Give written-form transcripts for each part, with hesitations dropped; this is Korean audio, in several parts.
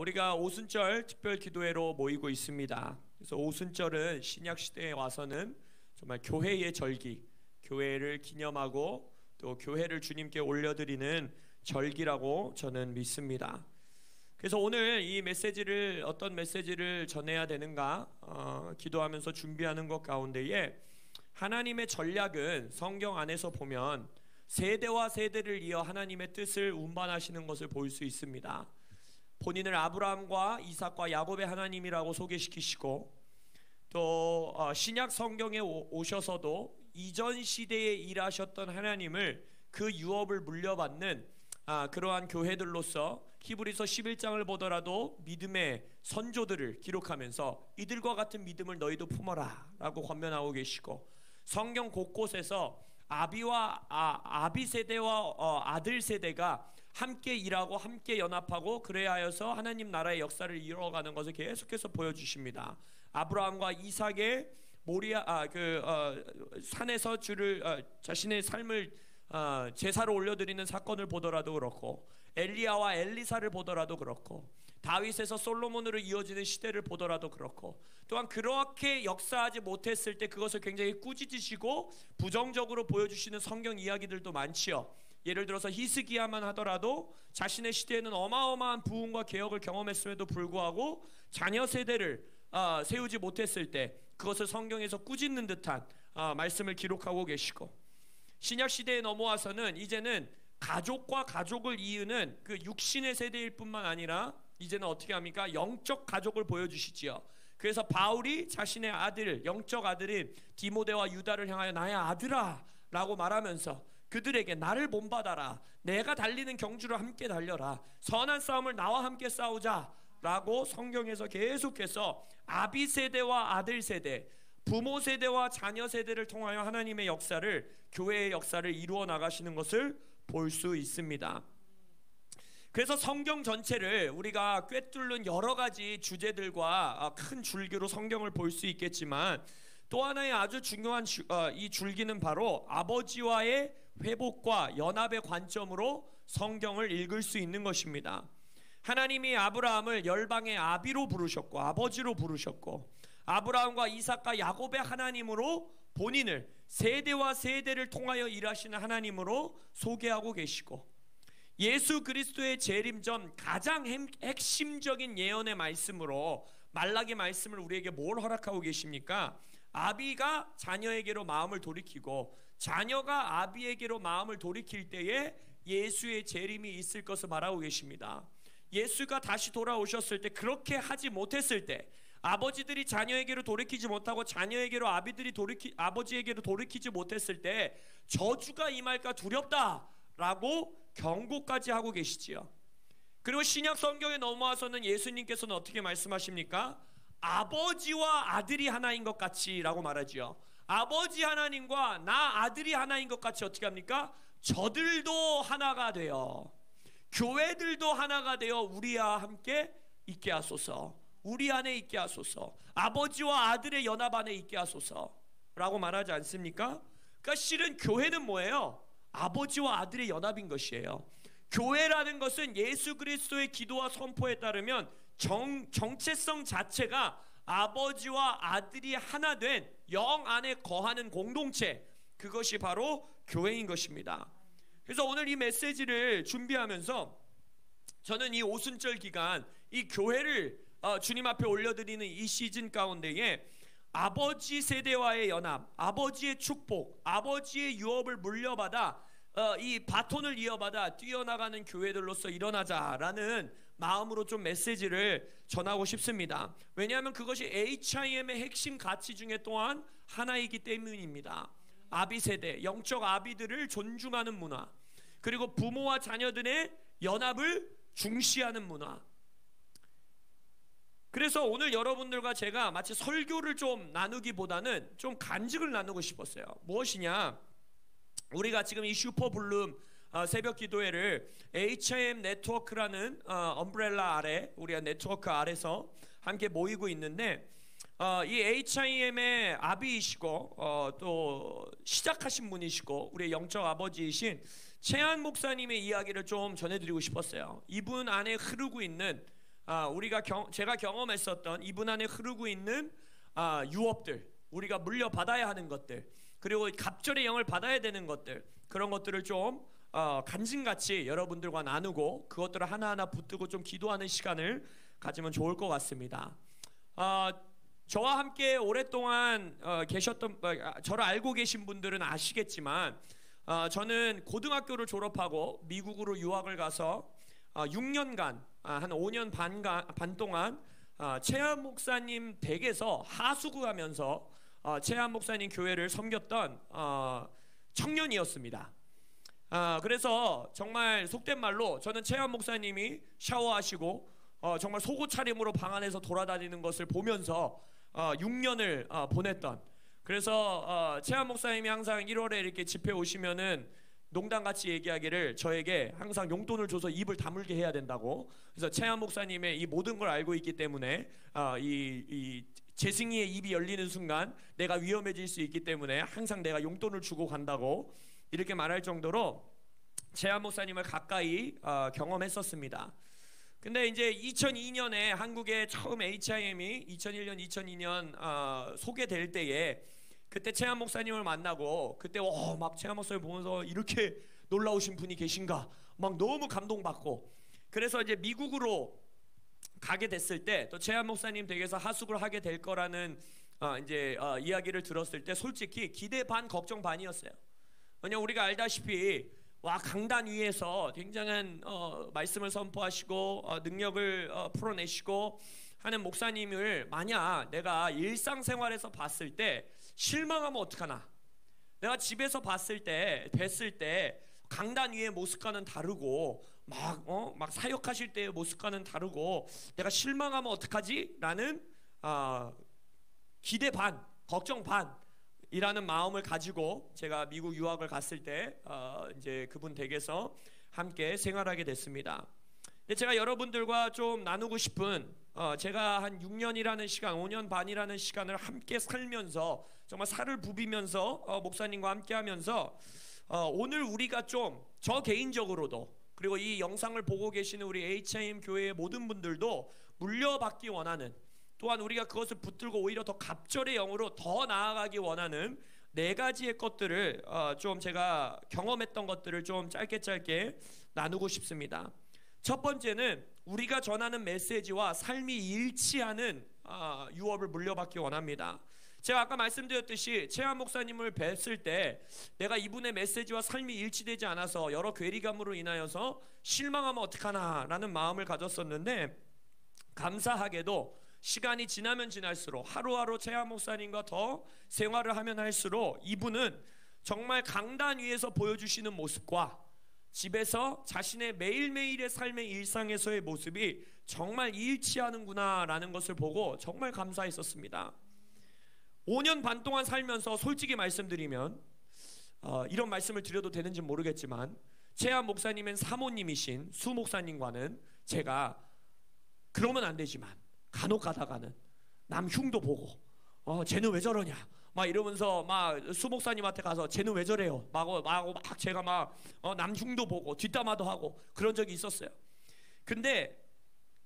우리가 오순절 특별 기도회로 모이고 있습니다. 그래서 오순절은 신약 시대에 와서는 정말 교회의 절기, 교회를 기념하고 또 교회를 주님께 올려드리는 절기라고 저는 믿습니다. 그래서 오늘 이 메시지를 어떤 메시지를 전해야 되는가 기도하면서 준비하는 것 가운데에 하나님의 전략은 성경 안에서 보면 세대와 세대를 이어 하나님의 뜻을 운반하시는 것을 볼 수 있습니다. 본인을 아브라함과 이삭과 야곱의 하나님이라고 소개시키시고 또 신약 성경에 오셔서도 이전 시대에 일하셨던 하나님을 그 유업을 물려받는 그러한 교회들로서 히브리서 11장을 보더라도 믿음의 선조들을 기록하면서 이들과 같은 믿음을 너희도 품어라 라고 권면하고 계시고, 성경 곳곳에서 아비 세대와 아들 세대가 함께 일하고 함께 연합하고 그래야 하여서 하나님 나라의 역사를 이루어가는 것을 계속해서 보여주십니다. 아브라함과 이삭의 산에서 자신의 삶을 제사로 올려드리는 사건을 보더라도 그렇고, 엘리야와 엘리사를 보더라도 그렇고, 다윗에서 솔로몬으로 이어지는 시대를 보더라도 그렇고, 또한 그렇게 역사하지 못했을 때 그것을 굉장히 꾸짖으시고 부정적으로 보여주시는 성경 이야기들도 많지요. 예를 들어서 히스기야만 하더라도 자신의 시대에는 어마어마한 부흥과 개혁을 경험했음에도 불구하고 자녀 세대를 세우지 못했을 때 그것을 성경에서 꾸짖는 듯한 말씀을 기록하고 계시고, 신약 시대에 넘어와서는 이제는 가족과 가족을 이으는 그 육신의 세대일 뿐만 아니라 이제는 어떻게 합니까? 영적 가족을 보여주시지요. 그래서 바울이 자신의 아들, 영적 아들인 디모데와 유다를 향하여 나의 아들아 라고 말하면서 그들에게 나를 본받아라, 내가 달리는 경주를 함께 달려라, 선한 싸움을 나와 함께 싸우자 라고 성경에서 계속해서 아비 세대와 아들 세대, 부모 세대와 자녀 세대를 통하여 하나님의 역사를, 교회의 역사를 이루어 나가시는 것을 볼 수 있습니다. 그래서 성경 전체를 우리가 꿰뚫는 여러 가지 주제들과 큰 줄기로 성경을 볼 수 있겠지만, 또 하나의 아주 중요한 이 줄기는 바로 아버지와의 회복과 연합의 관점으로 성경을 읽을 수 있는 것입니다. 하나님이 아브라함을 열방의 아비로 부르셨고 아버지로 부르셨고, 아브라함과 이삭과 야곱의 하나님으로 본인을 세대와 세대를 통하여 일하시는 하나님으로 소개하고 계시고, 예수 그리스도의 재림 전 가장 핵심적인 예언의 말씀으로 말라기 말씀을 우리에게 뭘 허락하고 계십니까? 아비가 자녀에게로 마음을 돌이키고 자녀가 아비에게로 마음을 돌이킬 때에 예수의 재림이 있을 것을 말하고 계십니다. 예수가 다시 돌아오셨을 때, 그렇게 하지 못했을 때, 아버지들이 자녀에게로 돌이키지 못하고 자녀에게로 아버지에게로 돌이키지 못했을 때 저주가 임할까 두렵다라고 경고까지 하고 계시지요. 그리고 신약 성경에 넘어와서는 예수님께서는 어떻게 말씀하십니까? 아버지와 아들이 하나인 것 같이 라고 말하지요. 아버지 하나님과 나 아들이 하나인 것 같이 어떻게 합니까? 저들도 하나가 되어, 교회들도 하나가 되어 우리와 함께 있게 하소서, 우리 안에 있게 하소서, 아버지와 아들의 연합 안에 있게 하소서 라고 말하지 않습니까? 그러니까 실은 교회는 뭐예요? 아버지와 아들의 연합인 것이에요. 교회라는 것은 예수 그리스도의 기도와 선포에 따르면 정체성 자체가 아버지와 아들이 하나 된 영 안에 거하는 공동체, 그것이 바로 교회인 것입니다. 그래서 오늘 이 메시지를 준비하면서 저는 이 오순절 기간 이 교회를 주님 앞에 올려드리는 이 시즌 가운데에 아버지 세대와의 연합, 아버지의 축복, 아버지의 유업을 물려받아 이 바톤을 이어받아 뛰어나가는 교회들로서 일어나자라는 마음으로 좀 메시지를 전하고 싶습니다. 왜냐하면 그것이 HIM의 핵심 가치 중에 또한 하나이기 때문입니다. 아비 세대, 영적 아비들을 존중하는 문화, 그리고 부모와 자녀들의 연합을 중시하는 문화. 그래서 오늘 여러분들과 제가 마치 설교를 좀 나누기보다는 좀 간증을 나누고 싶었어요. 무엇이냐? 우리가 지금 이 슈퍼블룸 새벽 기도회를 HIM 네트워크라는 엄브렐라 아래, 우리가 네트워크 아래서 함께 모이고 있는데, 이 HIM의 아비이시고 또 시작하신 분이시고 우리의 영적 아버지이신 최한 목사님의 이야기를 좀 전해드리고 싶었어요. 이분 안에 흐르고 있는 제가 경험했었던 이분 안에 흐르고 있는 유업들, 우리가 물려받아야 하는 것들, 그리고 갑절의 영을 받아야 되는 것들, 그런 것들을 좀 간증같이 여러분들과 나누고 그것들을 하나하나 붙들고 좀 기도하는 시간을 가지면 좋을 것 같습니다. 저와 함께 오랫동안 계셨던, 저를 알고 계신 분들은 아시겠지만 저는 고등학교를 졸업하고 미국으로 유학을 가서 6년간 한 5년 반 동안 최한 목사님 댁에서 하수구하면서 최한 목사님 교회를 섬겼던 청년이었습니다. 그래서 정말 속된 말로 저는 최한 목사님이 샤워하시고 정말 속옷 차림으로 방 안에서 돌아다니는 것을 보면서 6년을 보냈던, 그래서 최한 목사님이 항상 1월에 이렇게 집회 오시면은 농담같이 얘기하기를 저에게 항상 용돈을 줘서 입을 다물게 해야 된다고. 그래서 최한 목사님의 이 모든 걸 알고 있기 때문에 이 재승이의 입이 열리는 순간 내가 위험해질 수 있기 때문에 항상 내가 용돈을 주고 간다고 이렇게 말할 정도로 최한 목사님을 가까이 경험했었습니다. 근데 이제 2002년에 한국에 처음 HIM이 2001년, 2002년 소개될 때에 그때 최한 목사님을 만나고 그때 막 최한 목사님 보면서 이렇게 놀라우신 분이 계신가 막 너무 감동받고, 그래서 이제 미국으로 가게 됐을 때 또 최한 목사님 댁에서 하숙을 하게 될 거라는 이야기를 들었을 때 솔직히 기대 반 걱정 반이었어요. 왜냐면 우리가 알다시피 강단 위에서 굉장한 말씀을 선포하시고 능력을 풀어내시고 하는 목사님을 만약 내가 일상생활에서 봤을 때 실망하면 어떡하나, 내가 집에서 봤을 때 뵀을 때 강단 위의 모습과는 다르고 막 사역하실 때의 모습과는 다르고 내가 실망하면 어떡하지? 라는 기대 반 걱정 반이라는 마음을 가지고 제가 미국 유학을 갔을 때 이제 그분 댁에서 함께 생활하게 됐습니다. 근데 제가 여러분들과 좀 나누고 싶은 제가 한 6년이라는 시간, 5년 반이라는 시간을 함께 살면서 정말 살을 부비면서 목사님과 함께 하면서 오늘 우리가 좀 저 개인적으로도 그리고 이 영상을 보고 계시는 우리 HIM 교회의 모든 분들도 물려받기 원하는, 또한 우리가 그것을 붙들고 오히려 더 갑절의 영으로 더 나아가기 원하는 4가지의 것들을 좀 제가 경험했던 것들을 좀 짧게 나누고 싶습니다. 첫 번째는 우리가 전하는 메시지와 삶이 일치하는 유업을 물려받기 원합니다. 제가 아까 말씀드렸듯이 최한 목사님을 뵀을 때 내가 이분의 메시지와 삶이 일치되지 않아서 여러 괴리감으로 인하여서 실망하면 어떡하나 라는 마음을 가졌었는데, 감사하게도 시간이 지나면 지날수록 하루하루 최한 목사님과 더 생활을 하면 할수록 이분은 정말 강단 위에서 보여주시는 모습과 집에서 자신의 매일매일의 삶의 일상에서의 모습이 정말 일치하는구나 라는 것을 보고 정말 감사했었습니다. 5년 반 동안 살면서 솔직히 말씀드리면 이런 말씀을 드려도 되는지 모르겠지만 최한 목사님은 사모님이신 수 목사님과는 제가 그러면 안 되지만 간혹 가다가는 남 흉도 보고 쟤는 왜 저러냐 막 이러면서 막 수 목사님한테 가서 쟤는 왜 저래요 막 제가 막 남 흉도 보고 뒷담화도 하고 그런 적이 있었어요. 근데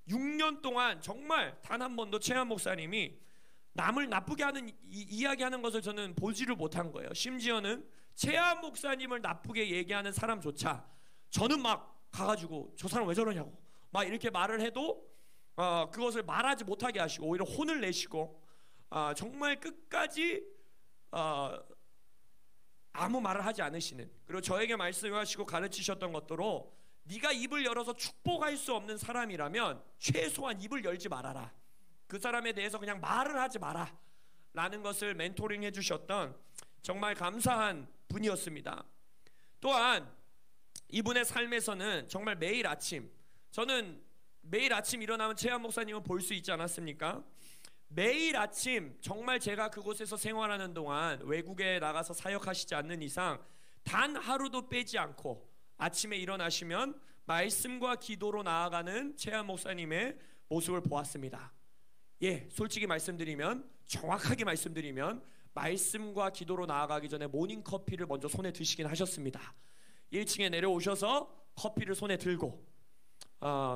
6년 동안 정말 단 한 번도 최한 목사님이 남을 나쁘게 하는 이야기하는 것을 저는 보지를 못한 거예요. 심지어는 최한 목사님을 나쁘게 얘기하는 사람조차 저는 막 가가지고 저 사람 왜 저러냐고 막 이렇게 말을 해도 그것을 말하지 못하게 하시고 오히려 혼을 내시고 정말 끝까지 아무 말을 하지 않으시는, 그리고 저에게 말씀하시고 가르치셨던 것대로 네가 입을 열어서 축복할 수 없는 사람이라면 최소한 입을 열지 말아라, 그 사람에 대해서 그냥 말을 하지 마라 라는 것을 멘토링 해주셨던 정말 감사한 분이었습니다. 또한 이분의 삶에서는 정말 매일 아침, 저는 매일 아침 일어나면 최한 목사님을 볼 수 있지 않았습니까? 매일 아침 정말 제가 그곳에서 생활하는 동안 외국에 나가서 사역하시지 않는 이상 단 하루도 빼지 않고 아침에 일어나시면 말씀과 기도로 나아가는 최한 목사님의 모습을 보았습니다. 솔직히 말씀드리면, 정확하게 말씀드리면 말씀과 기도로 나아가기 전에 모닝커피를 먼저 손에 드시긴 하셨습니다. 1층에 내려오셔서 커피를 손에 들고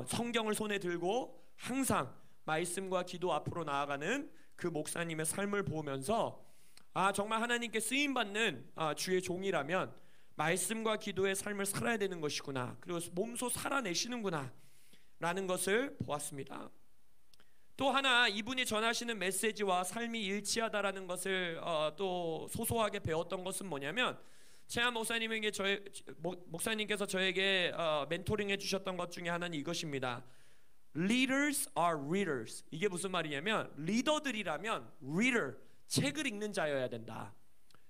성경을 손에 들고 항상 말씀과 기도 앞으로 나아가는 그 목사님의 삶을 보면서 정말 하나님께 쓰임받는 주의 종이라면 말씀과 기도의 삶을 살아야 되는 것이구나, 그리고 몸소 살아내시는구나 라는 것을 보았습니다. 또 하나, 이분이 전하시는 메시지와 삶이 일치하다라는 것을 또 소소하게 배웠던 것은 뭐냐면, 최한 목사님께서 저에게 멘토링 해주셨던 것 중에 하나는 이것입니다. Leaders are readers. 이게 무슨 말이냐면, 리더들이라면 reader, 책을 읽는 자여야 된다.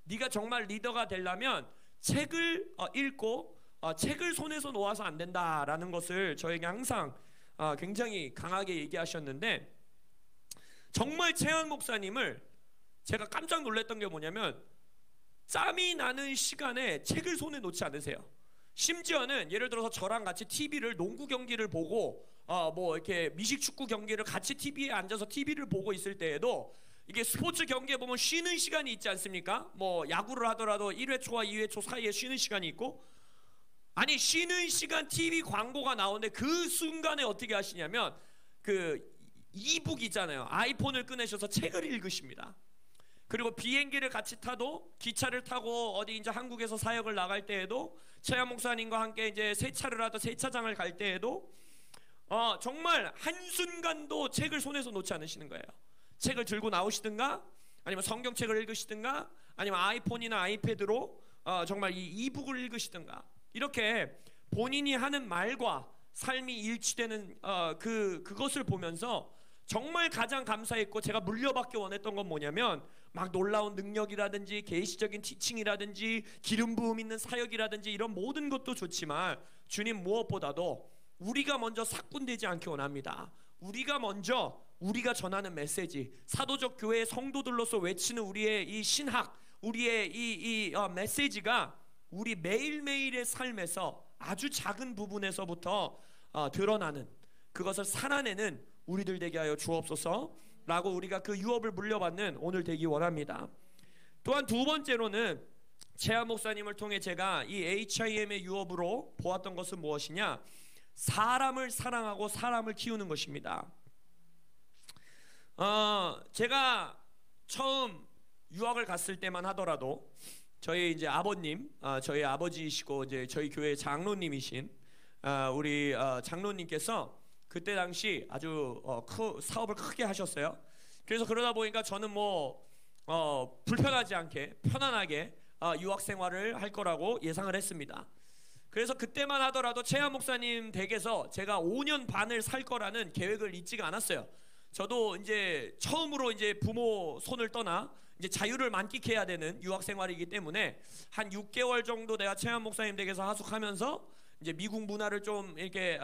네가 정말 리더가 되려면 책을 읽고 책을 손에서 놓아서 안 된다라는 것을 저에게 항상 굉장히 강하게 얘기하셨는데, 정말 최한 목사님을 제가 깜짝 놀랐던 게 뭐냐면, 짬이 나는 시간에 책을 손에 놓지 않으세요. 심지어는 예를 들어서 저랑 같이 TV를, 농구 경기를 보고 뭐 이렇게 미식축구 경기를 같이 TV에 앉아서 TV를 보고 있을 때에도, 이게 스포츠 경기에 보면 쉬는 시간이 있지 않습니까? 뭐 야구를 하더라도 1회 초와 2회 초 사이에 쉬는 시간이 있고, 아니 쉬는 시간 TV 광고가 나오는데 그 순간에 어떻게 하시냐면, 그 이북 있잖아요. 아이폰을 꺼내셔서 책을 읽으십니다. 그리고 비행기를 같이 타도, 기차를 타고 어디 이제 한국에서 사역을 나갈 때에도, 최한 목사님과 함께 이제 세차를 하다 세차장을 갈 때에도 정말 한순간도 책을 손에서 놓지 않으시는 거예요. 책을 들고 나오시든가, 아니면 성경책을 읽으시든가, 아니면 아이폰이나 아이패드로 정말 이 이북을 읽으시든가, 이렇게 본인이 하는 말과 삶이 일치되는 그것을 보면서 정말 가장 감사했고, 제가 물려받기 원했던 건 뭐냐면, 막 놀라운 능력이라든지 계시적인 티칭이라든지 기름 부음 있는 사역이라든지 이런 모든 것도 좋지만, 주님 무엇보다도 우리가 먼저 삭군되지 않기 원합니다. 우리가 먼저 우리가 전하는 메시지, 사도적 교회의 성도들로서 외치는 우리의 이 신학, 우리의 이 메시지가 우리 매일매일의 삶에서 아주 작은 부분에서부터 드러나는, 그것을 살아내는 우리들 되게 하여 주옵소서 라고, 우리가 그 유업을 물려받는 오늘 되기 원합니다. 또한 두 번째로는, 최한 목사님을 통해 제가 이 HIM의 유업으로 보았던 것은 무엇이냐, 사람을 사랑하고 사람을 키우는 것입니다. 제가 처음 유학을 갔을 때만 하더라도 저희 이제 아버님, 저희 아버지이시고 이제 저희 교회 장로님이신 우리 장로님께서 그때 당시 아주 사업을 크게 하셨어요. 그래서 그러다 보니까 저는 뭐 불편하지 않게 편안하게 유학 생활을 할 거라고 예상을 했습니다. 그래서 그때만 하더라도 최한 목사님 댁에서 제가 5년 반을 살 거라는 계획을 잊지가 않았어요. 저도 이제 처음으로 이제 부모 손을 떠나 이제 자유를 만끽해야 되는 유학 생활이기 때문에 한 6개월 정도 내가 최한 목사님 댁에서 하숙하면서 이제 미국 문화를 좀 이렇게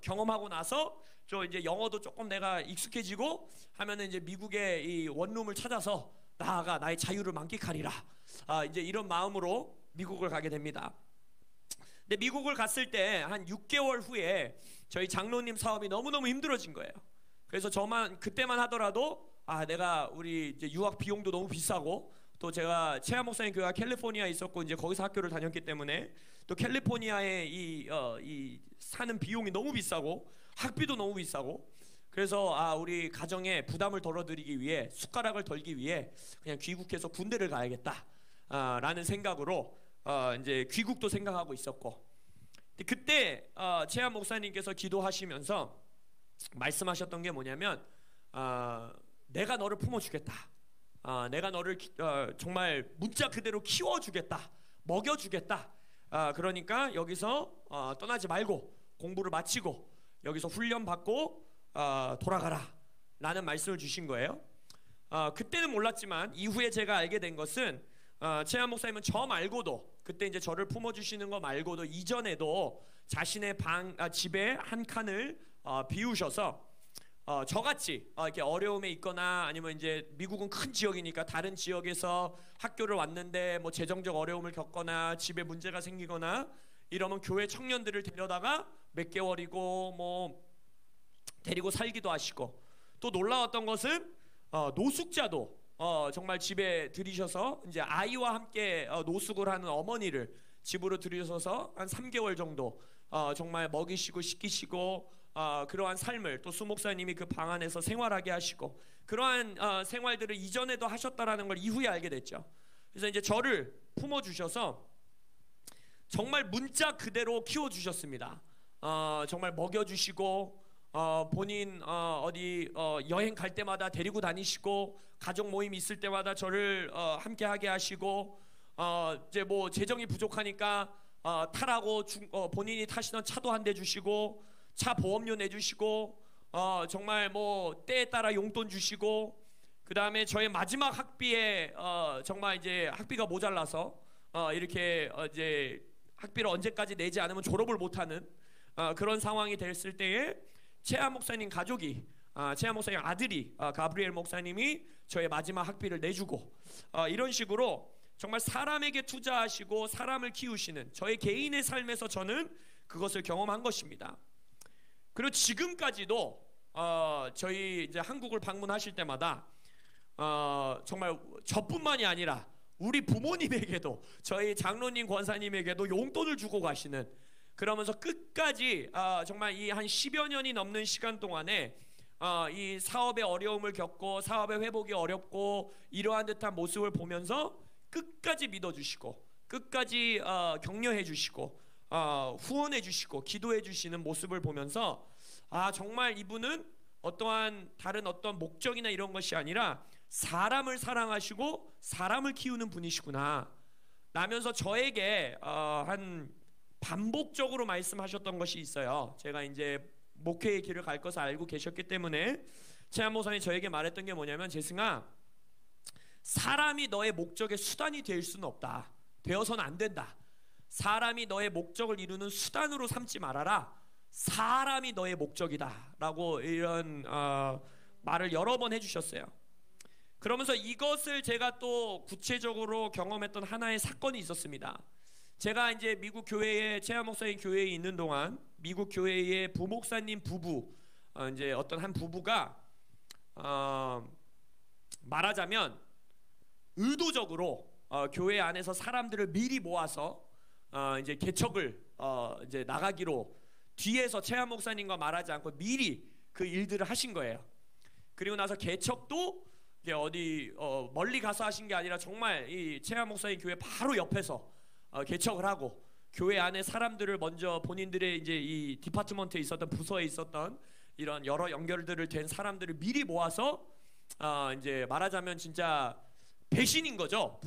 경험하고 나서 저 이제 영어도 조금 내가 익숙해지고 하면은 이제 미국의 이 원룸을 찾아서 나아가 나의 자유를 만끽하리라. 이제 이런 마음으로 미국을 가게 됩니다. 근데 미국을 갔을 때 한 6개월 후에 저희 장로님 사업이 너무너무 힘들어진 거예요. 그래서 저만 그때만 하더라도 내가 우리 이제 유학 비용도 너무 비싸고, 또 제가 최한 목사님 교회가 캘리포니아에 있었고 이제 거기서 학교를 다녔기 때문에 또 캘리포니아에 이 사는 비용이 너무 비싸고 학비도 너무 비싸고, 그래서 우리 가정에 부담을 덜어드리기 위해, 숟가락을 덜기 위해 그냥 귀국해서 군대를 가야겠다 라는 생각으로 이제 귀국도 생각하고 있었고, 그때 최한 목사님께서 기도하시면서 말씀하셨던 게 뭐냐면, 내가 너를 품어주겠다, 내가 너를 정말 문자 그대로 키워주겠다, 먹여주겠다, 그러니까 여기서 떠나지 말고 공부를 마치고 여기서 훈련 받고 돌아가라 라는 말씀을 주신 거예요. 그때는 몰랐지만 이후에 제가 알게 된 것은, 최한 목사님은 저 말고도, 그때 이제 저를 품어주시는 거 말고도 이전에도 자신의 집에 한 칸을 비우셔서 저같이 이렇게 어려움에 있거나, 아니면 이제 미국은 큰 지역이니까 다른 지역에서 학교를 왔는데 뭐 재정적 어려움을 겪거나 집에 문제가 생기거나 이러면 교회 청년들을 데려다가 몇 개월이고 뭐 데리고 살기도 하시고, 또 놀라웠던 것은 노숙자도 정말 집에 들이셔서 이제 아이와 함께 노숙을 하는 어머니를 집으로 들이셔서 한 3개월 정도 정말 먹이시고 씻기시고 그러한 삶을 또 수 목사님이 그 방 안에서 생활하게 하시고 그러한 생활들을 이전에도 하셨다라는 걸 이후에 알게 됐죠. 그래서 이제 저를 품어주셔서 정말 문자 그대로 키워주셨습니다. 정말 먹여주시고 본인 어디 여행 갈 때마다 데리고 다니시고 가족 모임 있을 때마다 저를 함께하게 하시고 이제 뭐 재정이 부족하니까 타라고 본인이 타시던 차도 한 대 주시고 차 보험료 내주시고 정말 뭐 때에 따라 용돈 주시고 그 다음에 저의 마지막 학비에 정말 이제 학비가 모자라서 이렇게 이제 학비를 언제까지 내지 않으면 졸업을 못하는 그런 상황이 됐을 때에 최하 목사님 가족이 최하 목사님 아들이 가브리엘 목사님이 저의 마지막 학비를 내주고 이런 식으로 정말 사람에게 투자하시고 사람을 키우시는 저의 개인의 삶에서 저는 그것을 경험한 것입니다. 그리고 지금까지도 저희 이제 한국을 방문하실 때마다 정말 저뿐만이 아니라 우리 부모님에게도 저희 장로님 권사님에게도 용돈을 주고 가시는 그러면서 끝까지 정말 이 한 10여 년이 넘는 시간 동안에 이 사업의 어려움을 겪고 사업의 회복이 어렵고 이러한 듯한 모습을 보면서 끝까지 믿어주시고 끝까지 격려해 주시고 후원해 주시고 기도해 주시는 모습을 보면서 정말 이분은 어떠한 다른 어떤 목적이나 이런 것이 아니라 사람을 사랑하시고 사람을 키우는 분이시구나 라면서 저에게 한 반복적으로 말씀하셨던 것이 있어요. 제가 이제 목회의 길을 갈 것을 알고 계셨기 때문에 최한 목사님이 저에게 말했던 게 뭐냐면 재승아, 사람이 너의 목적의 수단이 될 수는 없다. 되어서는 안 된다. 사람이 너의 목적을 이루는 수단으로 삼지 말아라. 사람이 너의 목적이다 라고 이런 말을 여러 번 해주셨어요. 그러면서 이것을 제가 또 구체적으로 경험했던 하나의 사건이 있었습니다. 제가 이제 미국 교회에 최하 목사님 교회에 있는 동안 미국 교회의 부목사님 부부 이제 어떤 한 부부가 말하자면 의도적으로 교회 안에서 사람들을 미리 모아서 이제 개척을 이제 나가기로 뒤에서 최하 목사님과 말하지 않고 미리 그 일들을 하신 거예요. 그리고 나서 개척도 이제 어디 멀리 가서 하신 게 아니라 정말 이 최하 목사님 교회 바로 옆에서 개척을 하고 교회 안에 사람들을 먼저 본인들의 이제 이 디파트먼트에 있었던 부서에 있었던 이런 여러 연결들을 된 사람들을 미리 모아서 이제 말하자면 진짜 배신인 거죠.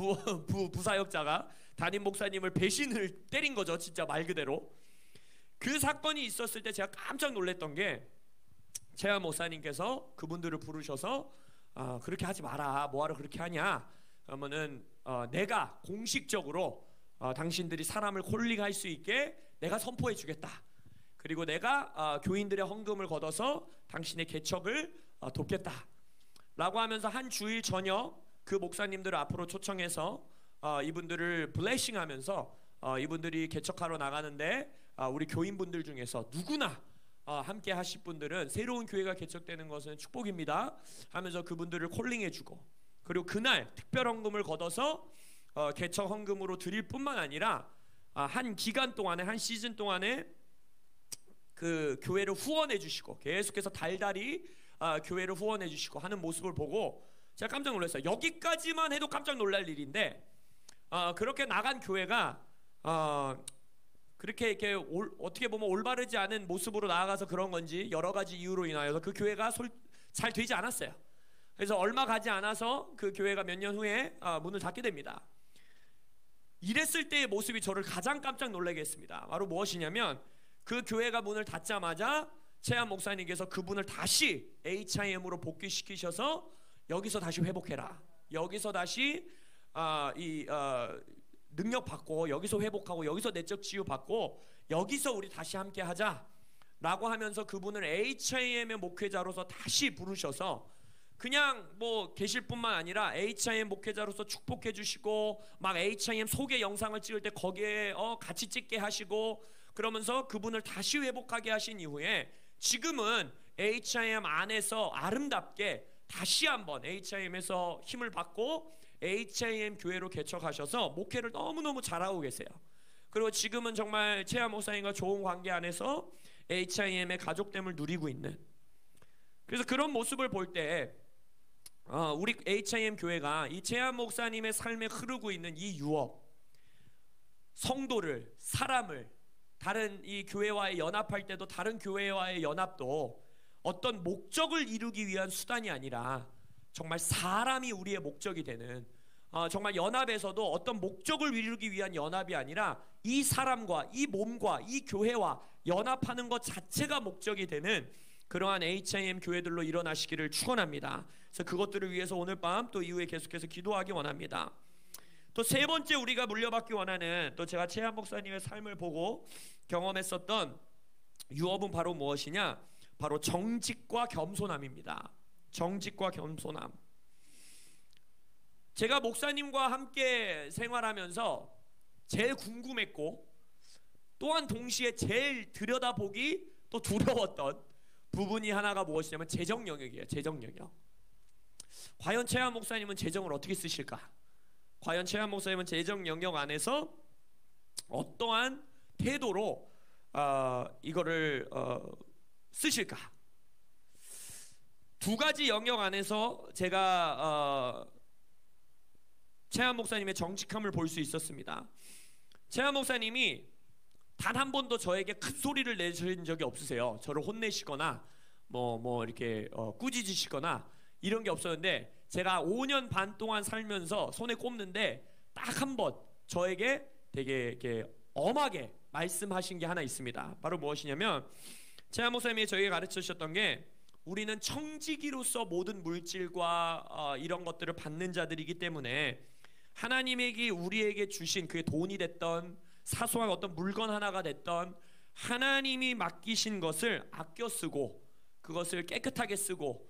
부사역자가 담임 목사님을 배신을 때린 거죠. 진짜 말 그대로. 그 사건이 있었을 때 제가 깜짝 놀랐던 게 최하 목사님께서 그분들을 부르셔서 그렇게 하지 마라. 뭐하러 그렇게 하냐. 그러면은 내가 공식적으로 당신들이 사람을 콜링할 수 있게 내가 선포해 주겠다. 그리고 내가 교인들의 헌금을 걷어서 당신의 개척을 돕겠다 라고 하면서 한 주일 저녁 그 목사님들을 앞으로 초청해서 이분들을 블레싱 하면서 이분들이 개척하러 나가는데 우리 교인분들 중에서 누구나 함께 하실 분들은 새로운 교회가 개척되는 것은 축복입니다 하면서 그분들을 콜링해주고 그리고 그날 특별 헌금을 걷어서 개척 헌금으로 드릴 뿐만 아니라 한 기간 동안에 한 시즌 동안에 그 교회를 후원해 주시고 계속해서 달달이 교회를 후원해 주시고 하는 모습을 보고 제가 깜짝 놀랐어요. 여기까지만 해도 깜짝 놀랄 일인데 그렇게 나간 교회가 그렇게 이렇게 어떻게 보면 올바르지 않은 모습으로 나아가서 그런 건지 여러 가지 이유로 인하여서 그 교회가 잘 되지 않았어요. 그래서 얼마 가지 않아서 그 교회가 몇 년 후에 문을 닫게 됩니다. 이랬을 때의 모습이 저를 가장 깜짝 놀라게 했습니다. 바로 무엇이냐면 그 교회가 문을 닫자마자 최하 목사님께서 그분을 다시 HIM으로 복귀시키셔서 여기서 다시 회복해라. 여기서 다시 능력 받고 여기서 회복하고 여기서 내적 치유 받고 여기서 우리 다시 함께 하자 라고 하면서 그분을 HIM의 목회자로서 다시 부르셔서 그냥 뭐 계실 뿐만 아니라 HIM 목회자로서 축복해 주시고 막 HIM 소개 영상을 찍을 때 거기에 같이 찍게 하시고 그러면서 그분을 다시 회복하게 하신 이후에 지금은 HIM 안에서 아름답게 다시 한번 HIM에서 힘을 받고 HIM 교회로 개척하셔서 목회를 너무너무 잘하고 계세요. 그리고 지금은 정말 최하 목사님과 좋은 관계 안에서 HIM의 가족됨을 누리고 있는, 그래서 그런 모습을 볼 때 우리 HIM 교회가 이 최한 목사님의 삶에 흐르고 있는 이 유업, 성도를, 사람을 다른 이 교회와의 연합할 때도 다른 교회와의 연합도 어떤 목적을 이루기 위한 수단이 아니라 정말 사람이 우리의 목적이 되는, 정말 연합에서도 어떤 목적을 이루기 위한 연합이 아니라 이 사람과 이 몸과 이 교회와 연합하는 것 자체가 목적이 되는 그러한 HIM 교회들로 일어나시기를 축원합니다. 그래서 그것들을 위해서 오늘 밤 또 이후에 계속해서 기도하기 원합니다. 또 세 번째 우리가 물려받기 원하는, 또 제가 최한 목사님의 삶을 보고 경험했었던 유업은 바로 무엇이냐? 바로 정직과 겸손함입니다. 정직과 겸손함. 제가 목사님과 함께 생활하면서 제일 궁금했고 또한 동시에 제일 들여다보기 또 두려웠던 부분이 하나가 무엇이냐면 재정 영역이에요. 재정 영역. 과연 최한 목사님은 재정을 어떻게 쓰실까? 과연 최한 목사님은 재정 영역 안에서 어떠한 태도로 이거를 쓰실까? 두 가지 영역 안에서 제가 최한 목사님의 정직함을 볼 수 있었습니다. 최한 목사님이 단 한 번도 저에게 큰 소리를 내신 적이 없으세요. 저를 혼내시거나 뭐 이렇게 꾸짖으시거나 이런 게 없었는데, 제가 5년 반 동안 살면서 손에 꼽는데 딱 한 번 저에게 되게 이렇게 엄하게 말씀하신 게 하나 있습니다. 바로 무엇이냐면, 최한 목사님이 저에게 가르쳐 주셨던 게, 우리는 청지기로서 모든 물질과 이런 것들을 받는 자들이기 때문에 하나님에게 우리에게 주신, 그게 돈이 됐던 사소한 어떤 물건 하나가 됐던, 하나님이 맡기신 것을 아껴 쓰고 그것을 깨끗하게 쓰고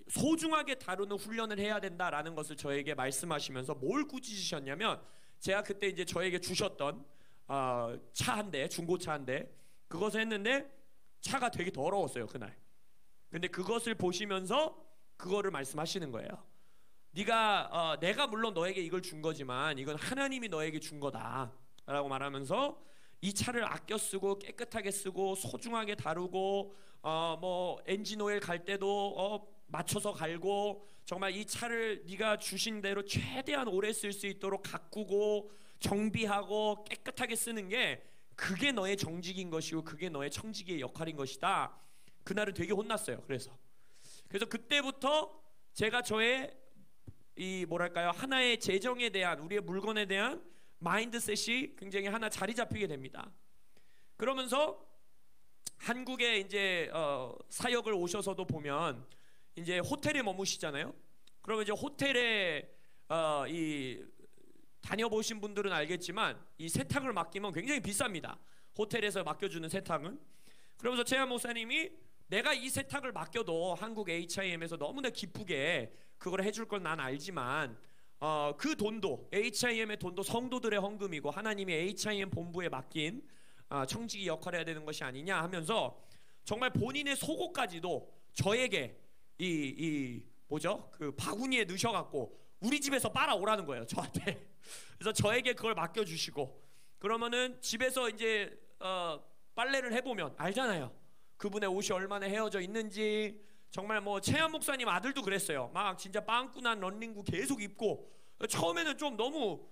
소중하게 다루는 훈련을 해야 된다라는 것을 저에게 말씀하시면서 뭘 꾸짖으셨냐면, 제가 그때 이제 저에게 주셨던 차 한 대, 중고차 한 대, 그것을 했는데 차가 되게 더러웠어요 그날. 근데 그것을 보시면서 그거를 말씀하시는 거예요. 내가 물론 너에게 이걸 준 거지만 이건 하나님이 너에게 준 거다 라고 말하면서 이 차를 아껴 쓰고 깨끗하게 쓰고 소중하게 다루고 뭐 엔진 오일 갈 때도 맞춰서 갈고, 정말 이 차를 네가 주신 대로 최대한 오래 쓸 수 있도록 가꾸고 정비하고 깨끗하게 쓰는 게, 그게 너의 정직인 것이고 그게 너의 청지기의 역할인 것이다. 그날은 되게 혼났어요. 그래서 그때부터 제가 저의 이 뭐랄까요, 하나의 재정에 대한, 우리의 물건에 대한 마인드셋이 굉장히 하나 자리 잡히게 됩니다. 그러면서 한국에 이제 사역을 오셔서도 보면 이제 호텔에 머무시잖아요. 그러면 이제 호텔에 이 다녀보신 분들은 알겠지만 이 세탁을 맡기면 굉장히 비쌉니다. 호텔에서 맡겨주는 세탁은. 그러면서 최한 목사님이 내가 이 세탁을 맡겨도 한국 HIM에서 너무나 기쁘게 그걸 해줄 걸 난 알지만 그 돈도, HIM의 돈도 성도들의 헌금이고 하나님이 HIM 본부에 맡긴 청지기 역할을 해야 되는 것이 아니냐 하면서 정말 본인의 속옷까지도 저에게 그 바구니에 넣으셔갖고 우리 집에서 빨아오라는 거예요, 저한테. 그래서 저에게 그걸 맡겨주시고, 그러면은 집에서 이제 빨래를 해보면 알잖아요. 그분의 옷이 얼마나 헤어져 있는지. 정말 뭐 최한 목사님 아들도 그랬어요. 막 진짜 빵꾸난 런닝구 계속 입고, 처음에는 좀 너무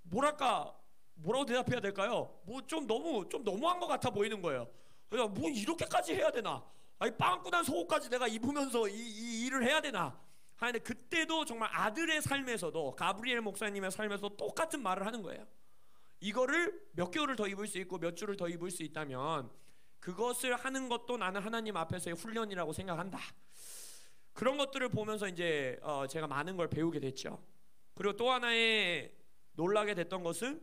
뭐라고 대답해야 될까요? 뭐 좀 너무한 것 같아 보이는 거예요. 그래서 뭐 이렇게까지 해야 되나? 아니 빵꾸난 속옷까지 내가 입으면서 이 일을 해야 되나? 하는데 그때도 정말 아들의 삶에서도, 가브리엘 목사님의 삶에서 똑같은 말을 하는 거예요. 이거를 몇 개월을 더 입을 수 있고 몇 주를 더 입을 수 있다면 그것을 하는 것도 나는 하나님 앞에서의 훈련이라고 생각한다. 그런 것들을 보면서 이제 제가 많은 걸 배우게 됐죠. 그리고 또 하나의 놀라게 됐던 것은,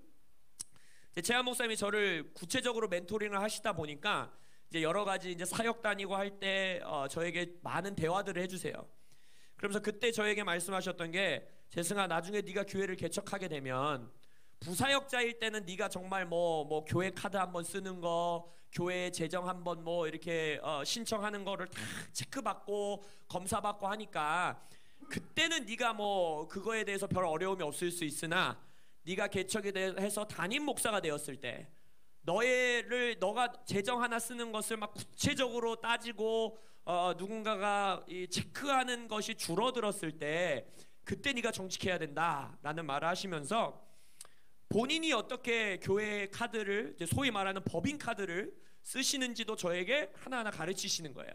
최한 목사님이 저를 구체적으로 멘토링을 하시다 보니까 이제 여러 가지 이제 사역 다니고 할 때 저에게 많은 대화들을 해주세요. 그러면서 그때 저에게 말씀하셨던 게, 재승아, 나중에 네가 교회를 개척하게 되면 부사역자일 때는 네가 정말 뭐 교회 카드 한번 쓰는 거, 교회 재정 한번 뭐 이렇게 신청하는 거를 다 체크받고 검사받고 하니까 그때는 네가 뭐 그거에 대해서 별 어려움이 없을 수 있으나, 네가 개척이 해서 담임 목사가 되었을 때 너가 재정 하나 쓰는 것을 막 구체적으로 따지고 누군가가 체크하는 것이 줄어들었을 때 그때 네가 정직해야 된다라는 말을 하시면서 본인이 어떻게 교회 카드를, 이제 소위 말하는 법인 카드를 쓰시는지도 저에게 하나하나 가르치시는 거예요.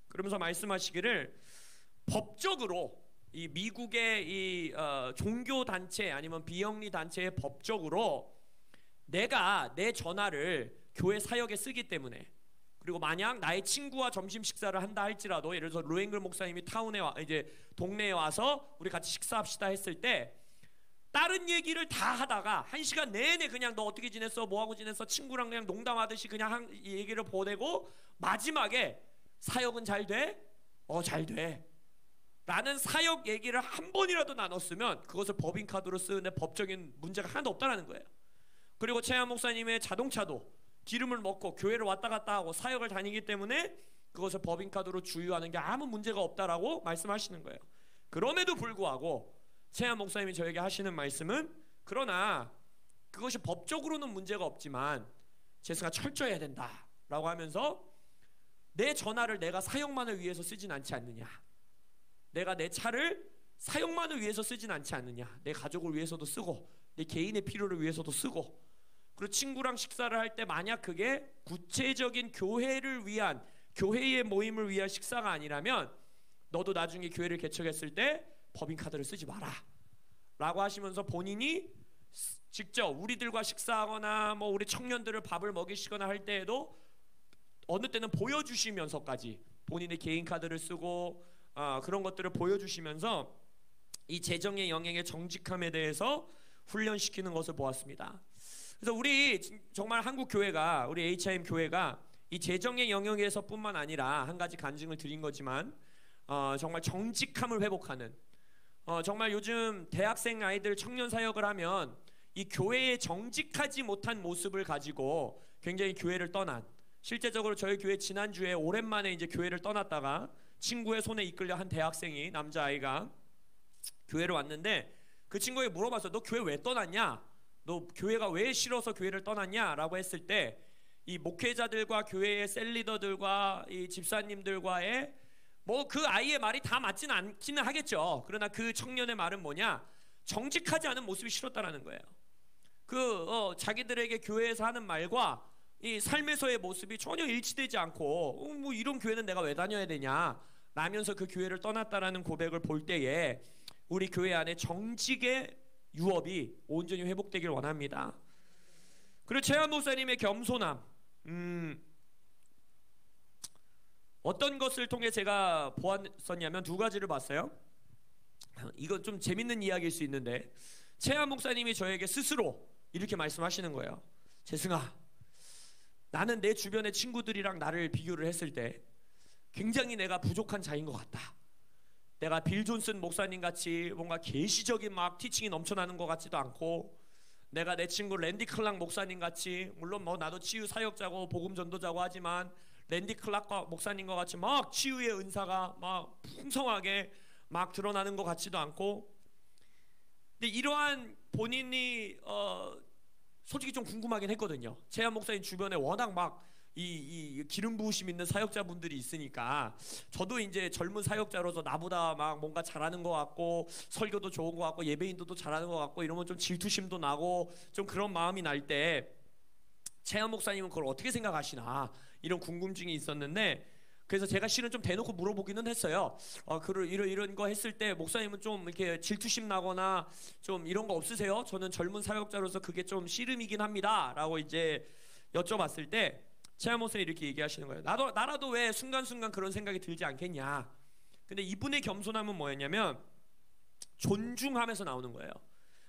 그러면서 말씀하시기를, 법적으로 이 미국의 이 종교 단체 아니면 비영리 단체의 법적으로 내가 내 전화를 교회 사역에 쓰기 때문에, 그리고 만약 나의 친구와 점심 식사를 한다 할지라도, 예를 들어서 로앵글 목사님이 이제 동네에 와서 우리 같이 식사합시다 했을 때 다른 얘기를 다 하다가 1시간 내내 그냥 너 어떻게 지냈어, 뭐하고 지냈어, 친구랑 그냥 농담하듯이 그냥 이 얘기를 보내고 마지막에 사역은 잘 돼? 잘 돼 라는 사역 얘기를 한 번이라도 나눴으면 그것을 법인카드로 쓰는데 법적인 문제가 하나도 없다는 거예요. 그리고 최한 목사님의 자동차도 기름을 먹고 교회를 왔다 갔다 하고 사역을 다니기 때문에 그것을 법인카드로 주유하는 게 아무 문제가 없다라고 말씀하시는 거예요. 그럼에도 불구하고 최한 목사님이 저에게 하시는 말씀은, 그러나 그것이 법적으로는 문제가 없지만 재승아 철저해야 된다 라고 하면서, 내 전화를 내가 사역만을 위해서 쓰진 않지 않느냐, 내가 내 차를 사역만을 위해서 쓰진 않지 않느냐, 내 가족을 위해서도 쓰고 내 개인의 필요를 위해서도 쓰고, 그리고 친구랑 식사를 할 때 만약 그게 구체적인 교회를 위한, 교회의 모임을 위한 식사가 아니라면 너도 나중에 교회를 개척했을 때 법인카드를 쓰지 마라 라고 하시면서, 본인이 직접 우리들과 식사하거나 뭐 우리 청년들을 밥을 먹이시거나 할 때에도 어느 때는 보여주시면서까지 본인의 개인카드를 쓰고 그런 것들을 보여주시면서 이 재정의 영역의 정직함에 대해서 훈련시키는 것을 보았습니다. 그래서 우리 정말 한국 교회가, 우리 HIM 교회가 이 재정의 영역에서 뿐만 아니라 한 가지 간증을 드린 거지만 정말 정직함을 회복하는, 정말 요즘 대학생 아이들 청년 사역을 하면 이 교회에 정직하지 못한 모습을 가지고 굉장히 교회를 떠난, 실제적으로 저희 교회 지난주에 오랜만에 이제 교회를 떠났다가 친구의 손에 이끌려 한 대학생이, 남자아이가 교회를 왔는데 그 친구에게 물어봤어요. 너 교회 왜 떠났냐? 너 교회가 왜 싫어서 교회를 떠났냐? 라고 했을 때 이 목회자들과 교회의 셀리더들과 이 집사님들과의 뭐 그 아이의 말이 다 맞지는 않기는 하겠죠. 그러나 그 청년의 말은 뭐냐? 정직하지 않은 모습이 싫었다라는 거예요. 자기들에게 교회에서 하는 말과 이 삶에서의 모습이 전혀 일치되지 않고 뭐 이런 교회는 내가 왜 다녀야 되냐 라면서 그 교회를 떠났다라는 고백을 볼 때에 우리 교회 안에 정직의 유업이 온전히 회복되길 원합니다. 그리고 최한 목사님의 겸손함, 어떤 것을 통해 제가 보았었냐면 두 가지를 봤어요. 이건 좀 재밌는 이야기일 수 있는데, 최한 목사님이 저에게 스스로 이렇게 말씀하시는 거예요. 재승아, 나는 내 주변의 친구들이랑 나를 비교를 했을 때 굉장히 내가 부족한 자인 것 같다. 내가 빌 존슨 목사님 같이 뭔가 계시적인 막 티칭이 넘쳐나는 것 같지도 않고, 내가 내 친구 랜디 클락 목사님 같이, 물론 뭐 나도 치유 사역자고 복음 전도자고 하지만 랜디 클락 목사님과 같이 막 치유의 은사가 막 풍성하게 막 드러나는 것 같지도 않고, 근데 이러한 본인이 솔직히 좀 궁금하긴 했거든요. 최한 목사님 주변에 워낙 막 이 기름 부으심 있는 사역자분들이 있으니까, 저도 이제 젊은 사역자로서 나보다 막 뭔가 잘하는 것 같고 설교도 좋은 것 같고 예배인도도 잘하는 것 같고 이러면 좀 질투심도 나고 좀 그런 마음이 날 때 최한 목사님은 그걸 어떻게 생각하시나 이런 궁금증이 있었는데, 그래서 제가 실은 좀 대놓고 물어보기는 했어요. 이런 거 했을 때 목사님은 좀 이렇게 질투심 나거나 좀 이런 거 없으세요? 저는 젊은 사역자로서 그게 좀 씨름이긴 합니다 라고 이제 여쭤봤을 때 최한 목사님이 이렇게 얘기하시는 거예요. 나라도 왜 순간순간 그런 생각이 들지 않겠냐. 근데 이분의 겸손함은 뭐였냐면 존중하면서 나오는 거예요.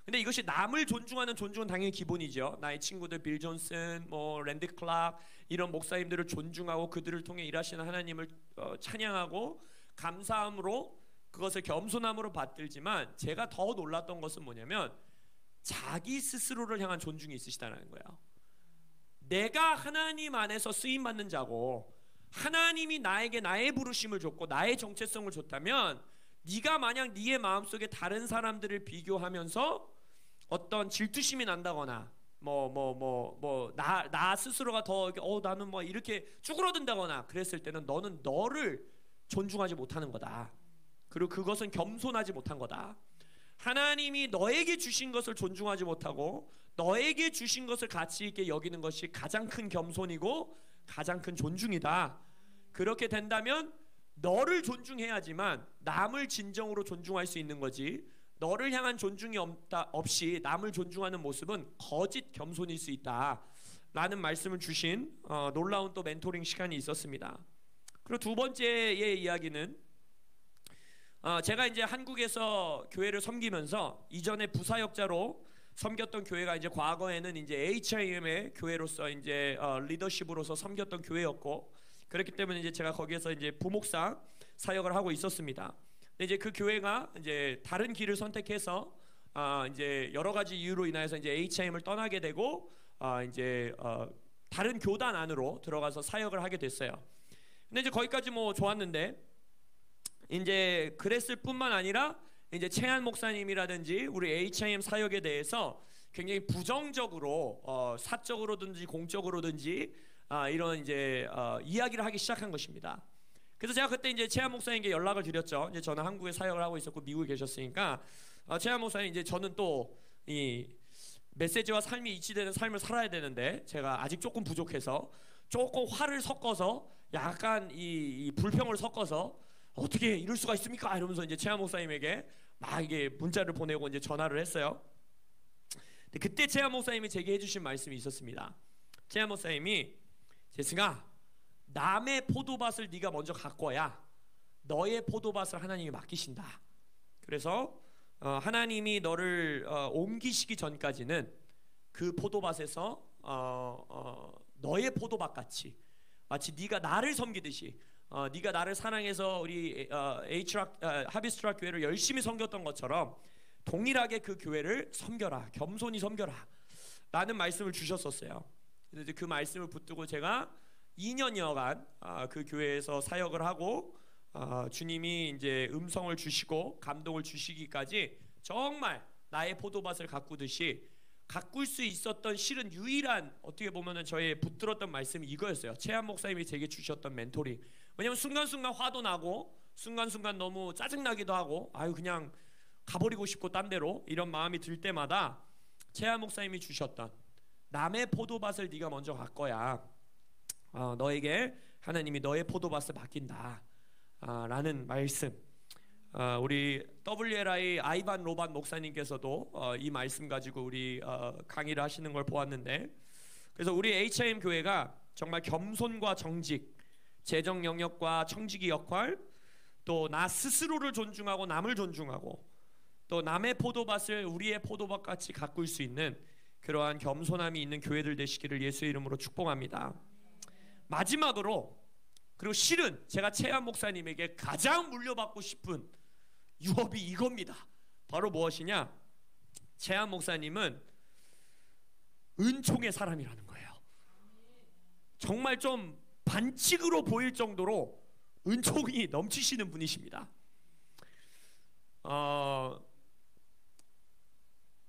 근데 이것이 남을 존중하는 존중은 당연히 기본이죠. 나의 친구들 빌 존슨, 뭐 랜디 클락 이런 목사님들을 존중하고 그들을 통해 일하시는 하나님을 찬양하고 감사함으로 그것을 겸손함으로 받들지만, 제가 더 놀랐던 것은 뭐냐면 자기 스스로를 향한 존중이 있으시다는 거예요. 내가 하나님 안에서 쓰임받는 자고 하나님이 나에게 나의 부르심을 줬고 나의 정체성을 줬다면, 네가 만약 네의 마음속에 다른 사람들을 비교하면서 어떤 질투심이 난다거나 나 스스로가 더 나는 뭐 이렇게 쭈그러든다거나 그랬을 때는 너는 너를 존중하지 못하는 거다. 그리고 그것은 겸손하지 못한 거다. 하나님이 너에게 주신 것을 존중하지 못하고 너에게 주신 것을 가치 있게 여기는 것이 가장 큰 겸손이고 가장 큰 존중이다. 그렇게 된다면 너를 존중해야지만 남을 진정으로 존중할 수 있는 거지, 너를 향한 존중이 없이 남을 존중하는 모습은 거짓 겸손일 수 있다 라는 말씀을 주신 놀라운 또 멘토링 시간이 있었습니다. 그리고 두 번째의 이야기는 제가 이제 한국에서 교회를 섬기면서 이전에 부사역자로 섬겼던 교회가 이제 과거에는 이제 HIM의 교회로서 이제 리더십으로서 섬겼던 교회였고, 그렇기 때문에 이제 제가 거기에서 이제 부목사 사역을 하고 있었습니다. 근데 이제 그 교회가 이제 다른 길을 선택해서 이제 여러 가지 이유로 인하여서 이제 HIM을 떠나게 되고 이제 다른 교단 안으로 들어가서 사역을 하게 됐어요. 근데 이제 거기까지 뭐 좋았는데 이제 그랬을 뿐만 아니라 이제 최한 목사님이라든지 우리 HIM 사역에 대해서 굉장히 부정적으로 사적으로든지 공적으로든지 이런 이제 이야기를 하기 시작한 것입니다. 그래서 제가 그때 이제 최한 목사님께 연락을 드렸죠. 이제 저는 한국에 사역을 하고 있었고 미국에 계셨으니까 최한 목사님, 이제 저는 또 이 메시지와 삶이 일치되는 삶을 살아야 되는데 제가 아직 조금 부족해서 조금 화를 섞어서 약간 이 불평을 섞어서 어떻게 이럴 수가 있습니까? 이러면서 이제 최한 목사님에게 막 이게 문자를 보내고 이제 전화를 했어요. 근데 그때 최한 목사님이 제게 해주신 말씀이 있었습니다. 최한 목사님이, 재승아, 남의 포도밭을 네가 먼저 가꿔야 너의 포도밭을 하나님이 맡기신다. 그래서 하나님이 너를 옮기시기 전까지는 그 포도밭에서 너의 포도밭 같이 마치 네가 나를 섬기듯이 네가 나를 사랑해서 우리 하비스트락 교회를 열심히 섬겼던 것처럼 동일하게 그 교회를 섬겨라, 겸손히 섬겨라 라는 말씀을 주셨었어요. 그래서 그 말씀을 붙들고 제가 2년여간 그 교회에서 사역을 하고 주님이 이제 음성을 주시고 감동을 주시기까지 정말 나의 포도밭을 가꾸듯이 가꿀 수 있었던 실은 유일한, 어떻게 보면은 저의 붙들었던 말씀이 이거였어요. 최한 목사님이 제게 주셨던 멘토링. 왜냐면 순간순간 화도 나고 순간순간 너무 짜증나기도 하고 그냥 가버리고 싶고 딴 데로 이런 마음이 들 때마다 최한 목사님이 주셨던 남의 포도밭을 네가 먼저 가꿔야 너에게 하나님이 너의 포도밭을 맡긴다 라는 말씀. 우리 WLI 아이반 로반 목사님께서도 이 말씀 가지고 우리 강의를 하시는 걸 보았는데, 그래서 우리 HIM 교회가 정말 겸손과 정직, 재정 영역과 청지기 역할, 또 나 스스로를 존중하고 남을 존중하고 또 남의 포도밭을 우리의 포도밭 같이 가꿀 수 있는 그러한 겸손함이 있는 교회들 되시기를 예수의 이름으로 축복합니다. 마지막으로, 그리고 실은 제가 최한 목사님에게 가장 물려받고 싶은 유업이 이겁니다. 바로 무엇이냐? 최한 목사님은 은총의 사람이라는 거예요. 정말 좀 반칙으로 보일 정도로 은총이 넘치시는 분이십니다.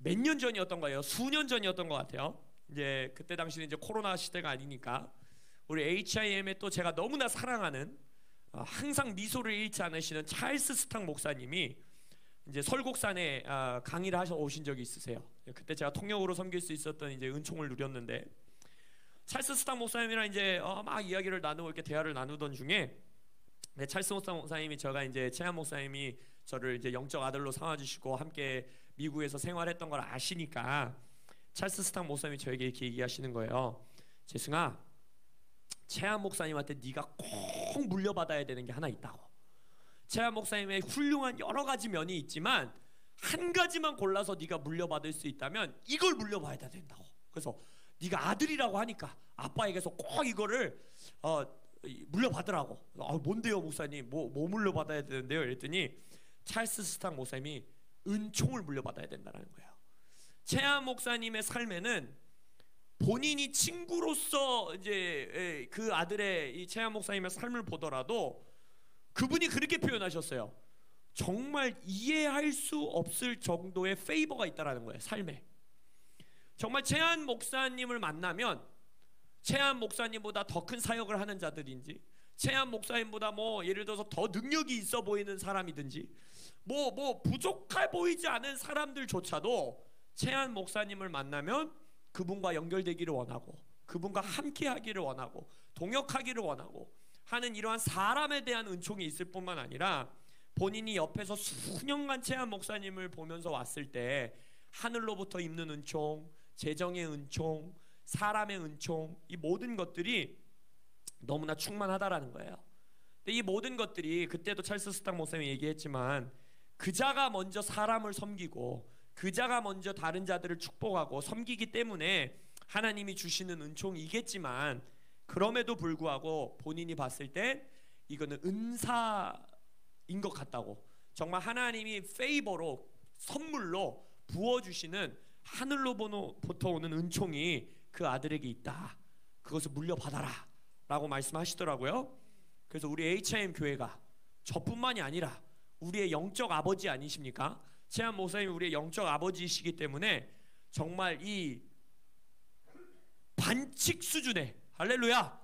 몇 년 전이었던 거예요. 수년 전이었던 것 같아요. 이제 그때 당시는 이제 코로나 시대가 아니니까 우리 HIM에 또 제가 너무나 사랑하는 항상 미소를 잃지 않으시는 찰스 스탕 목사님이 이제 설곡산에 강의를 하셔 오신 적이 있으세요. 그때 제가 통역으로 섬길 수 있었던 이제 은총을 누렸는데, 찰스 스탕 목사님이랑 이제 막 이야기를 나누고 이렇게 대화를 나누던 중에 찰스 목사님이, 제가 이제 최한 목사님이 저를 이제 영적 아들로 삼아주시고 함께 미국에서 생활했던 걸 아시니까 찰스 스탕 목사님이 저에게 이렇게 얘기하시는 거예요. 재승아, 최한 목사님한테 네가 꼭 물려받아야 되는 게 하나 있다고. 최한 목사님의 훌륭한 여러 가지 면이 있지만 한 가지만 골라서 네가 물려받을 수 있다면 이걸 물려받아야 된다고. 그래서 네가 아들이라고 하니까 아빠에게서 꼭 이거를 물려받으라고. 뭔데요 목사님? 뭐 물려받아야 되는데요? 이랬더니 찰스 스탕 목사님이 은총을 물려받아야 된다는 거예요. 최한 목사님의 삶에는 본인이 친구로서 이제 그 아들의 이 최한 목사님의 삶을 보더라도 그분이 그렇게 표현하셨어요. 정말 이해할 수 없을 정도의 페이버가 있다라는 거예요, 삶에. 정말 최한 목사님을 만나면 최한 목사님보다 더 큰 사역을 하는 자들인지, 최한 목사님보다 뭐 예를 들어서 더 능력이 있어 보이는 사람이든지, 뭐 부족해 보이지 않은 사람들조차도 최한 목사님을 만나면 그분과 연결되기를 원하고, 그분과 함께 하기를 원하고, 동역하기를 원하고 하는 이러한 사람에 대한 은총이 있을 뿐만 아니라, 본인이 옆에서 수년간 최한 목사님을 보면서 왔을 때 하늘로부터 입는 은총, 재정의 은총, 사람의 은총, 이 모든 것들이 너무나 충만하다라는 거예요. 근데 이 모든 것들이, 그때도 찰스 스탁 목사님이 얘기했지만, 그자가 먼저 사람을 섬기고 그자가 먼저 다른 자들을 축복하고 섬기기 때문에 하나님이 주시는 은총이겠지만, 그럼에도 불구하고 본인이 봤을 때 이거는 은사인 것 같다고, 정말 하나님이 페이버로, 선물로 부어주시는 하늘로부터 오는 은총이 그 아들에게 있다, 그것을 물려받아라 라고 말씀하시더라고요. 그래서 우리 HIM 교회가 저뿐만이 아니라 우리의 영적 아버지 아니십니까? 최한 목사님이 우리의 영적 아버지이시기 때문에 정말 이 반칙 수준의, 할렐루야,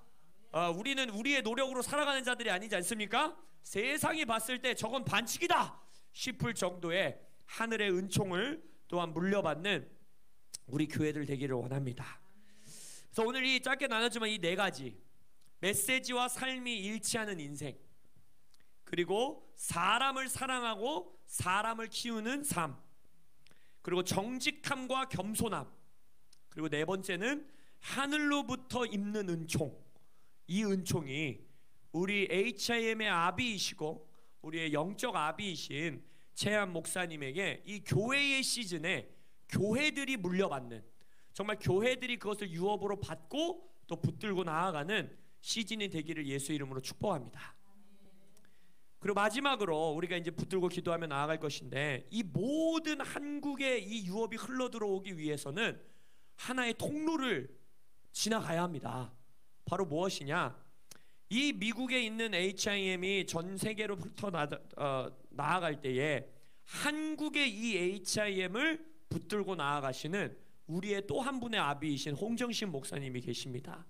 우리는 우리의 노력으로 살아가는 자들이 아니지 않습니까? 세상이 봤을 때 저건 반칙이다 싶을 정도의 하늘의 은총을 또한 물려받는 우리 교회들 되기를 원합니다. 그래서 오늘 이 짧게 나눴지만 이 네 가지, 메시지와 삶이 일치하는 인생, 그리고 사람을 사랑하고 사람을 키우는 삶, 그리고 정직함과 겸손함, 그리고 네 번째는 하늘로부터 입는 은총. 이 은총이 우리 HIM의 아비이시고 우리의 영적 아비이신 최한 목사님에게 이 교회의 시즌에 교회들이 물려받는, 정말 교회들이 그것을 유업으로 받고 또 붙들고 나아가는 시즌이 되기를 예수 이름으로 축복합니다. 그리고 마지막으로 우리가 이제 붙들고 기도하며 나아갈 것인데, 이 모든 한국의 이 유업이 흘러 들어오기 위해서는 하나의 통로를 지나가야 합니다. 바로 무엇이냐? 이 미국에 있는 HIM이 전 세계로 훑어 나아갈 때에 한국의 이 HIM을 붙들고 나아가시는 우리의 또 한 분의 아비이신 홍정신 목사님이 계십니다.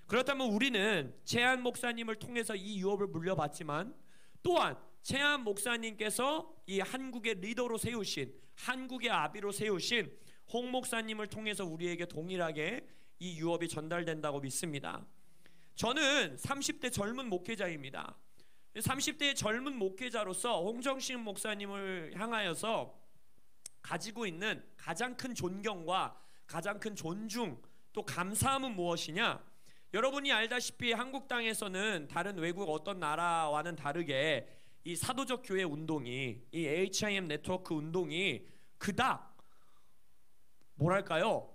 그렇다면 우리는 최한 목사님을 통해서 이 유업을 물려받지만, 또한 최한 목사님께서 이 한국의 리더로 세우신, 한국의 아비로 세우신 홍 목사님을 통해서 우리에게 동일하게 이 유업이 전달된다고 믿습니다. 저는 30대 젊은 목회자입니다. 30대의 젊은 목회자로서 홍정신 목사님을 향하여서 가지고 있는 가장 큰 존경과 가장 큰 존중, 또 감사함은 무엇이냐? 여러분이 알다시피 한국 땅에서는 다른 외국 어떤 나라와는 다르게 이 사도적 교회 운동이, 이 HIM 네트워크 운동이 그닥 뭐랄까요?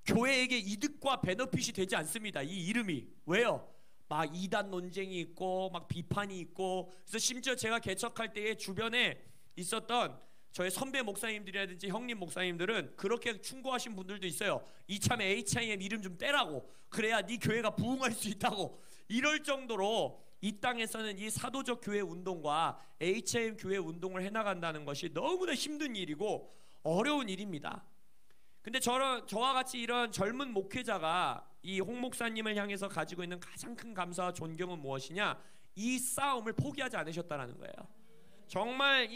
교회에게 이득과 베너핏이 되지 않습니다. 이 이름이. 왜요? 막 이단 논쟁이 있고 막 비판이 있고, 그래서 심지어 제가 개척할 때에 주변에 있었던 저의 선배 목사님들이라든지 형님 목사님들은 그렇게 충고하신 분들도 있어요. 이참에 HIM 이름 좀 떼라고, 그래야 네 교회가 부흥할 수 있다고. 이럴 정도로 이 땅에서는 이 사도적 교회 운동과 HIM 교회 운동을 해나간다는 것이 너무나 힘든 일이고 어려운 일입니다. 근데 저와 같이 이런 젊은 목회자가 이 홍 목사님을 향해서 가지고 있는 가장 큰 감사와 존경은 무엇이냐? 이 싸움을 포기하지 않으셨다는 거예요. 정말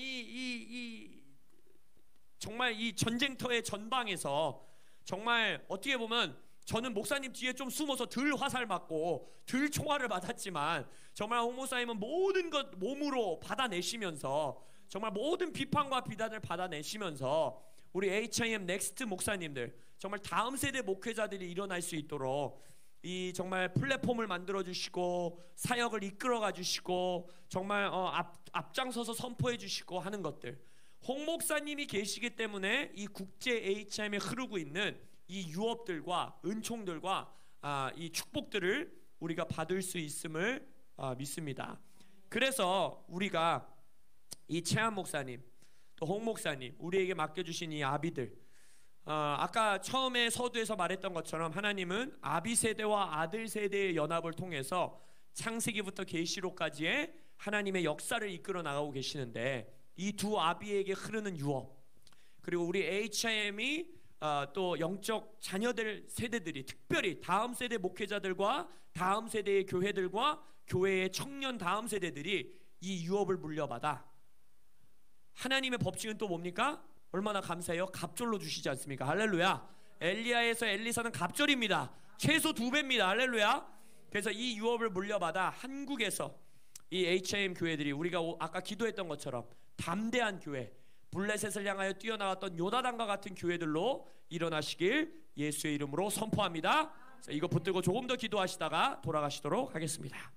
정말 이 전쟁터의 전방에서 정말 어떻게 보면 저는 목사님 뒤에 좀 숨어서 덜 화살 맞고 덜 총알을 맞았지만, 정말 홍 목사님은 모든 것 몸으로 받아내시면서 정말 모든 비판과 비난을 받아내시면서 우리 HIM 넥스트 목사님들, 정말 다음 세대 목회자들이 일어날 수 있도록 이 정말 플랫폼을 만들어 주시고 사역을 이끌어가 주시고 정말 앞장서서 선포해 주시고 하는 것들, 홍 목사님이 계시기 때문에 이 국제 HIM에 흐르고 있는 이 유업들과 은총들과 이 축복들을 우리가 받을 수 있음을 믿습니다. 그래서 우리가 이 최한 목사님, 또 홍 목사님, 우리에게 맡겨주신 이 아비들, 아까 처음에 서두에서 말했던 것처럼 하나님은 아비 세대와 아들 세대의 연합을 통해서 창세기부터 계시록까지의 하나님의 역사를 이끌어 나가고 계시는데, 이 두 아비에게 흐르는 유업, 그리고 우리 HIM이 또 영적 자녀들 세대들이, 특별히 다음 세대 목회자들과 다음 세대의 교회들과 교회의 청년 다음 세대들이 이 유업을 물려받아. 하나님의 법칙은 또 뭡니까? 얼마나 감사해요? 갑절로 주시지 않습니까? 할렐루야. 엘리야에서 엘리사는 갑절입니다. 최소 2배입니다. 할렐루야. 그래서 이 유업을 물려받아 한국에서 이 HIM 교회들이, 우리가 아까 기도했던 것처럼 담대한 교회, 블레셋을 향하여 뛰어나왔던 요나단과 같은 교회들로 일어나시길 예수의 이름으로 선포합니다. 자, 이거 붙들고 조금 더 기도하시다가 돌아가시도록 하겠습니다.